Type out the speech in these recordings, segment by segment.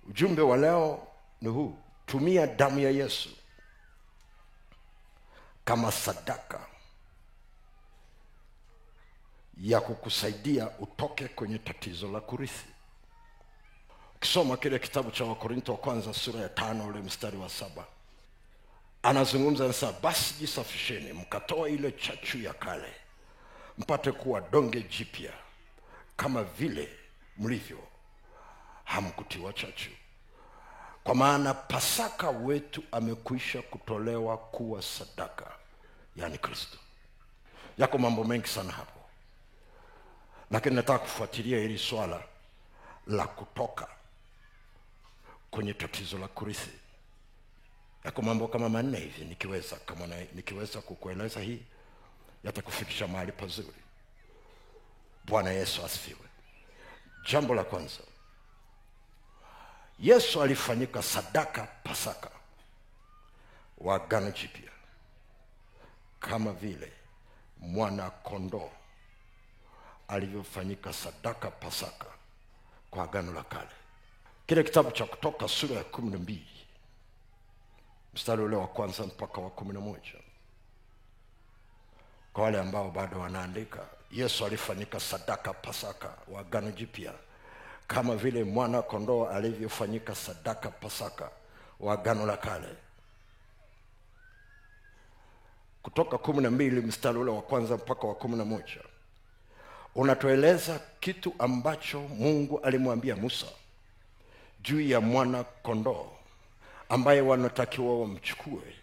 Ujumbe wa leo ni huu: tumia damu ya Yesu kama sadaka ya kukusaidia utoke kwenye tatizo la kurithi. Ukisoma kile kitabu cha Wakorintho wa kwanza sura ya 5 ule mstari wa 7, anazungumza sasa, basi jisafisheni mkatoa ile chachu ya kale, mpate kuwa donge jipya kama vile mlivyo hamkutiwa chachu. Kwa maana Pasaka wetu amekwisha kutolewa kuwa sadaka, yani Kristo. Yako mambo mengi sana hapo, lakini nataka kufuatilia hili swala la kutoka kwenye tatizo la kurithi. Yako mambo kama 4 hivi, nikiweza kukueleza hii yatakufikisha mahali pazuri. Bwana Yesu asifiwe. Jambo la kwanza, Yesu alifanyika sadaka Pasaka wa Agano Jipya, kama vile mwana kondoo alivyofanyika sadaka Pasaka kwa Agano la Kale. Kile kitabu cha Kutoka sura ya 12 mstari ule wa kwanza mpaka wa 11. Kwa wale ambao bado wanaandika, Yesu alifanyika sadaka Pasaka wa Agano Jipya kama vile mwana kondoo alivyofanyika sadaka Pasaka wa Agano la Kale. Kutoka 12 mstari ule wa kwanza mpaka wa 11 unatueleza kitu ambacho Mungu alimwambia Musa juu ya mwana kondoo ambaye wanatakiwa wamchukue,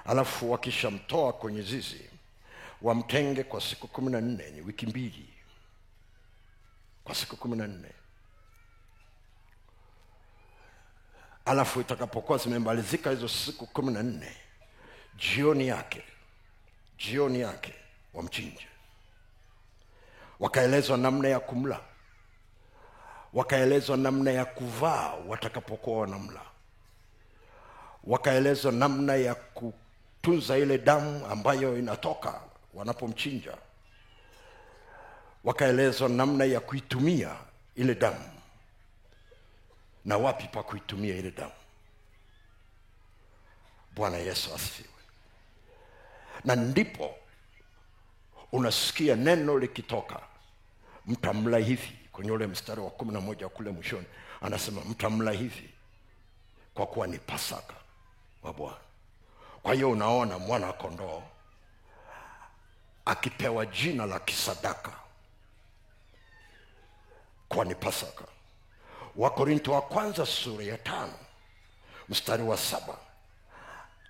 alafu wakishamtoa kwenye zizi wamtenge kwa siku 14, ni wiki 2, kwa siku 14. Alafu itakapokuwa zimemalizika hizo siku 14, jioni yake wamchinje. Wakaelezwa namna ya kumla, wakaelezwa namna ya kuvaa watakapokuwa wanamla, wakaelezwa namna ya kutunza ile damu ambayo inatoka wanapomchinja, wakaelezwa namna ya kuitumia ile damu na wapi pa kuitumia ile damu. Bwana Yesu asifiwe. Na ndipo unasikia neno likitoka, mtamla hivi. Kwenye ule mstari wa 11 kule mwishoni anasema mtamla hivi kwa kuwa ni Pasaka wa Bwana. Kwa hiyo unaona mwana kondoo akipewa jina la kisadaka kwa ni Pasaka. Wakorintho wa kwanza sura ya 5 mstari wa 7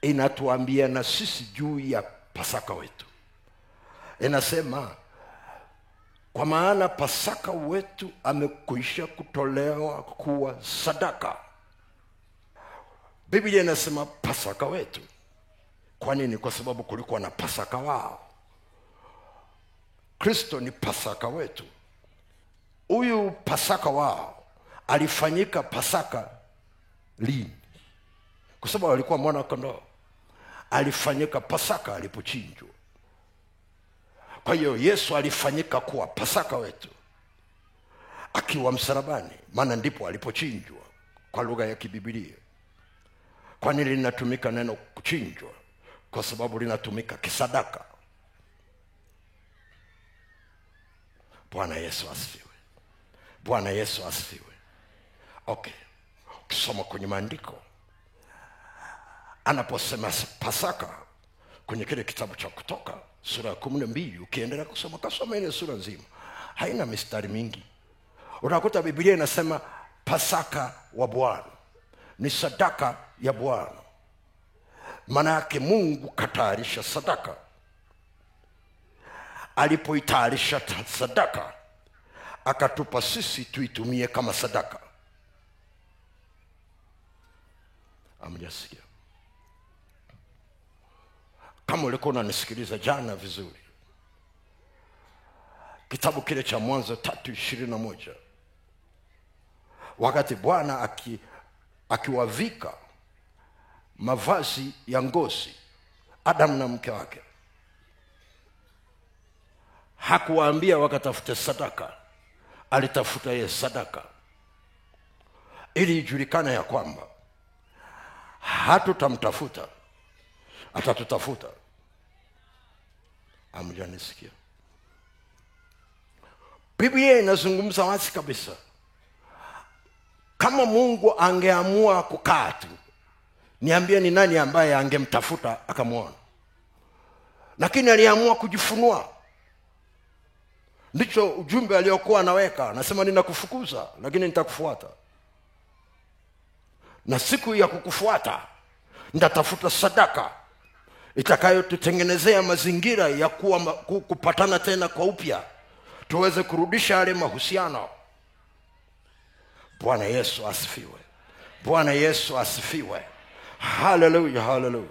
inatuambia na sisi juu ya Pasaka wetu. Inasema, kwa maana Pasaka wetu amekwisha kutolewa kuwa sadaka. Biblia inasema Pasaka wetu. Kwa nini? Kwa sababu kulikuwa na Pasaka wao. Kristo ni Pasaka wetu. Huyu Pasaka wao alifanyika Pasaka lini? Kwa sababu alikuwa mwana kondoo. Alifanyika Pasaka alipochinjwa. Kwa hiyo Yesu alifanyika kuwa Pasaka wetu akiwa msalabani, maana ndipo alipochinjwa kwa lugha ya kibiblia. Kwa nini linatumika neno kuchinjwa? Kwa sababu linatumika kisadaka. Bwana Yesu asifiwe. Bwana Yesu asifiwe. Okay. Ukisoma kwenye maandiko anaposema Pasaka kwenye kile kitabu cha Kutoka sura ya 12, ukiendelea kusoma, kasoma ile sura nzima, haina mistari mingi, unakuta Biblia inasema Pasaka wa Bwana, ni sadaka ya Bwana. Maana yake Mungu katayarisha sadaka. Alipoitayarisha sadaka akatupa sisi tuitumie kama sadaka. Amjasikia? Kama ulikuwa unanisikiliza jana vizuri, kitabu kile cha Mwanzo 3:21, wakati Bwana akiwavika mavazi ya ngozi Adamu na mke wake, hakuwaambia wakatafute sadaka, alitafuta yeye sadaka ili ijulikane ya kwamba hatutamtafuta, atatutafuta. Hamjanisikia? Biblia inazungumza wazi kabisa. Kama Mungu angeamua kukaa tu, niambie ni nani ambaye angemtafuta akamwona? Lakini aliamua kujifunua. Ndicho ujumbe aliokuwa anaweka. Anasema ninakufukuza lakini nitakufuata. Na siku ya kukufuata nitatafuta sadaka itakayotutengenezea mazingira ya kupatana tena kwa upya, tuweze kurudisha yale mahusiano. Bwana Yesu asifiwe. Bwana Yesu asifiwe. Hallelujah, hallelujah.